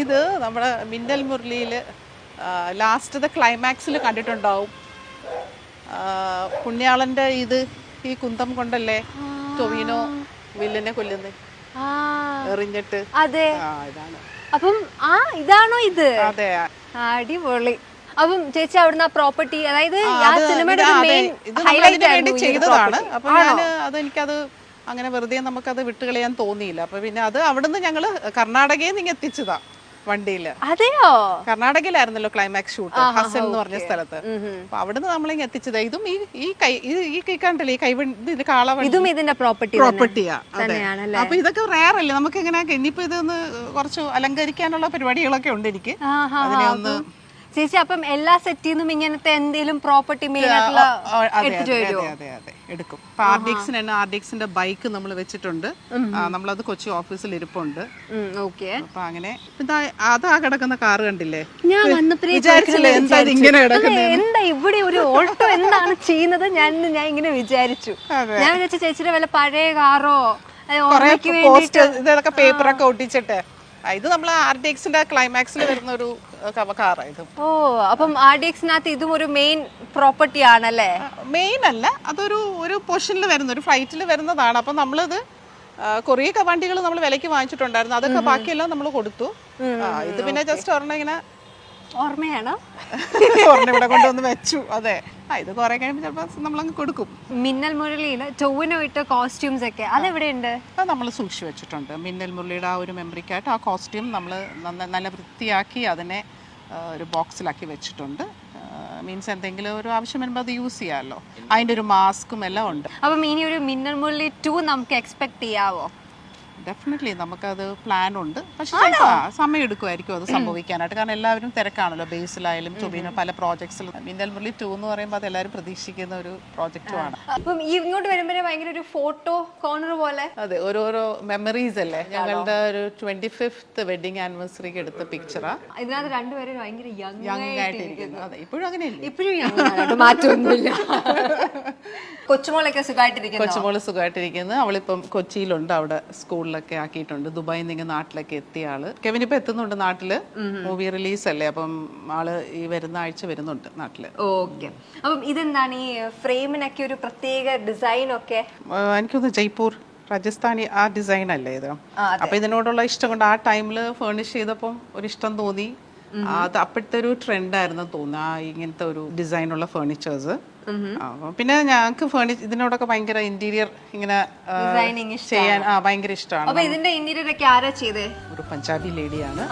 ഇത് നമ്മുടെ മിന്നൽ മുരളിയിൽ ലാസ്റ്റത്തെ ക്ലൈമാക്സിൽ കണ്ടിട്ടുണ്ടാവും. പുണ്യാളന്റെ ഇത് ഈ കുന്തം കൊണ്ടല്ലേ ടൊവിനോ വില്ലനെ കൊല്ലുന്നത്, എറിഞ്ഞിട്ട്. അതെ, ഇതാണ്. അപ്പം ഇതാണോ ഇത്? അതെ, അടിപൊളി. അപ്പം ചേച്ചി അവിടുന്ന് ആ പ്രോപ്പർട്ടി, അതായത് ആ സിനിമയുടെ മെയിൻ ഹൈലൈറ്റ് ആയിരുന്നു ചെയ്തതാണ്. അപ്പൊ ഞാന് എനിക്കത് അങ്ങനെ വെറുതെ നമുക്കത് വിട്ടുകളയാൻ തോന്നിയില്ല. അപ്പൊ പിന്നെ അത് അവിടുന്ന് ഞങ്ങള് കർണാടകയിൽ നിന്ന് എത്തിച്ചതാ വണ്ടിയില്. അതെയോ? കർണാടകയിലായിരുന്നല്ലോ ക്ലൈമാക്സ് ഷൂട്ട്, ഹസൻ എന്ന് പറഞ്ഞ സ്ഥലത്ത്. അപ്പൊ അവിടുന്ന് നമ്മളിങ്ങനെ എത്തിച്ചത്. ഇതും ഈ കൈക്കാണ്ടല്ലേ, ഈ കൈവണ്ടി കാളവണ്ടി, ഇതും ഇതിന്റെ പ്രോപ്പർട്ടിയാ. അപ്പൊ ഇതൊക്കെ റയർ അല്ലേ നമുക്ക് ഇങ്ങനെ. ഇനിയിപ്പോ ഇതൊന്ന് കുറച്ച് അലങ്കരിക്കാനുള്ള പരിപാടികളൊക്കെ ഉണ്ട് എനിക്ക്. അതിനെ ഒന്ന് ചേച്ചി അപ്പം എല്ലാ സെറ്റിൽ നിന്നും ഇങ്ങനത്തെ എന്തെങ്കിലും പ്രോപ്പർട്ടി മെയിൻ ആയിട്ടുള്ള എടുക്കും. ആർഡിക്സിന്റെ ബൈക്ക് നമ്മൾ വെച്ചിട്ടുണ്ട്. നമ്മളത് കൊച്ചി ഓഫീസിൽ ഇരിപ്പുണ്ട്. അപ്പൊ അങ്ങനെ അതാ കിടക്കുന്ന കാറ് കണ്ടില്ലേ? ഞാൻ എന്താ ഇവിടെ ഒരു ഓട്ടോ എന്താണ് ചെയ്യുന്നത് ഞാൻ ഇങ്ങനെ വിചാരിച്ചു. ഞാൻ വിചാരിച്ച ചേച്ചിയുടെ വല്ല പഴയ കാറോ ഇതൊക്കെ പേപ്പറൊക്കെ ഒട്ടിച്ചിട്ട്. ഇത് നമ്മൾ ആർഡിഎക്സിന്റെ ക്ലൈമാക്സിൽ വരുന്ന ഒരു കാറാണ് ഇത്. ഓ, അപ്പം ആർഡിഎക്സിനകത്ത് ഇതും ഒരു മെയിൻ പ്രോപ്പർട്ടി ആണല്ലേ? മെയിൻ അല്ല, അതൊരു പൊസിഷനിൽ വരുന്ന ഒരു ഫ്ലൈറ്റിൽ വരുന്നതാണ്. അപ്പൊ നമ്മളിത് കുറേ വണ്ടികൾ നമ്മൾ വിലയ്ക്ക് വാങ്ങിച്ചിട്ടുണ്ടായിരുന്നു. അതൊക്കെ ബാക്കിയെല്ലാം നമ്മൾ കൊടുത്തു. ഇത് പിന്നെ ജസ്റ്റ് ഒരെണ്ണം ഇങ്ങനെ ഓർമ്മയാണോ, ഒരെണ്ണം ഇവിടെ കൊണ്ടുവന്ന് വെച്ചു. അതെ, ഇത് കുറെ കഴിയുമ്പോൾ ചിലപ്പോൾ നമ്മളങ്ങ് കൊടുക്കും. മിന്നൽ മുരളിയിൽ ടൊവിനോ ഇട്ട കോസ്റ്റ്യൂംസ് ഒക്കെ അതെവിടെയുണ്ട്? അത് നമ്മൾ സൂക്ഷിച്ചു വെച്ചിട്ടുണ്ട്. മിന്നൽ മുരളിയുടെ ആ ഒരു മെമ്മറിക്കായിട്ട് ആ കോസ്റ്റ്യൂം നമ്മൾ നല്ല വൃത്തിയാക്കി അതിനെ ഒരു ബോക്സിലാക്കി വെച്ചിട്ടുണ്ട്. മീൻസ് എന്തെങ്കിലും ഒരു ആവശ്യം വരുമ്പോൾ അത് യൂസ് ചെയ്യാമല്ലോ. അതിൻ്റെ ഒരു മാസ്കും എല്ലാം ഉണ്ട്. അപ്പം ഇനി ഒരു മിന്നൽ മുരളി 2 നമുക്ക് എക്സ്പെക്ട് ചെയ്യാവോ? ഡെഫിനറ്റ്ലി നമുക്കത് പ്ലാൻ ഉണ്ട്. പക്ഷേ സമയം എടുക്കുമായിരിക്കും അത് സംഭവിക്കാനായിട്ട്. കാരണം എല്ലാവരും തിരക്കാണല്ലോ. ബേസിലായാലും ടൊവിനോ പല പ്രോജക്ട്സിൽ. മിന്നൽ മുരളി 2 എന്ന് പറയുമ്പോൾ അത് എല്ലാവരും പ്രതീക്ഷിക്കുന്ന ഒരു പ്രോജക്റ്റുമാണ്. അപ്പം ഇങ്ങോട്ട് വരുമ്പോഴേ ഭയങ്കര ഒരു ഫോട്ടോ കോർണർ പോലെ. അതെ, ഓരോരോ മെമ്മറീസ് അല്ലേ. ഞങ്ങളുടെ ഒരു 25th വെഡിങ് ആനിവേഴ്സറിക്ക് എടുത്ത പിക്ചറാ. ഇതിനകത്ത് രണ്ടുപേരും ഭയങ്കര യങ് ആയിട്ടിരിക്കുന്നു. അതെ, ഇപ്പോഴും അങ്ങനെയല്ലേ? ഇപ്പോഴും മാറ്റമൊന്നുമില്ല. കൊച്ചുമോളൊക്കെ സുഖമായിട്ടിരിക്കുന്നു. കൊച്ചുമോള് സുഖമായിട്ടിരിക്കുന്നു. അവളിപ്പം കൊച്ചിയിലുണ്ട്, അവിടെ സ്കൂളിലൊക്കെ ആക്കിയിട്ടുണ്ട്. ദുബായിൽ നിന്ന് നാട്ടിലൊക്കെ എത്തിയ ആള്. കെവിൻ ഇപ്പൊ എത്തുന്നുണ്ട് നാട്ടില്. മൂവി റിലീസ് അല്ലേ, അപ്പം ആള് ഈ വരുന്ന ആഴ്ച വരുന്നുണ്ട് നാട്ടില്. ഓക്കെ. അപ്പം ഇതെന്താണ് ഈ ഫ്രെയിമിനൊക്കെ ഒരു പ്രത്യേക ഡിസൈൻ ഒക്കെ? എനിക്കൊന്ന് ജയ്പൂർ രാജസ്ഥാനി ആ ഡിസൈൻ അല്ലേ ഇത്. അപ്പൊ ഇതിനോടുള്ള ഇഷ്ടം കൊണ്ട് ആ ടൈമില് ഫേർണിഷ് ചെയ്തപ്പം ഒരു ഇഷ്ടം തോന്നി. അത് അപ്പോഴത്തെ ഒരു ട്രെൻഡായിരുന്നു തോന്നുന്നു ഇങ്ങനത്തെ ഒരു ഡിസൈനുള്ള ഫേർണിച്ചേഴ്സ്. പിന്നെ ഞങ്ങൾക്ക് ഇതിനോടൊക്കെ ഭയങ്കര ഇന്റീരിയർ ഇങ്ങനെ ചെയ്യാൻ ഭയങ്കര ഇഷ്ടമാണ്. ഇതിന്റെ ഇന്റീരിയർ ഒക്കെ ആരാ ചെയ്തേ? ഒരു പഞ്ചാബി ലേഡിയാണ്.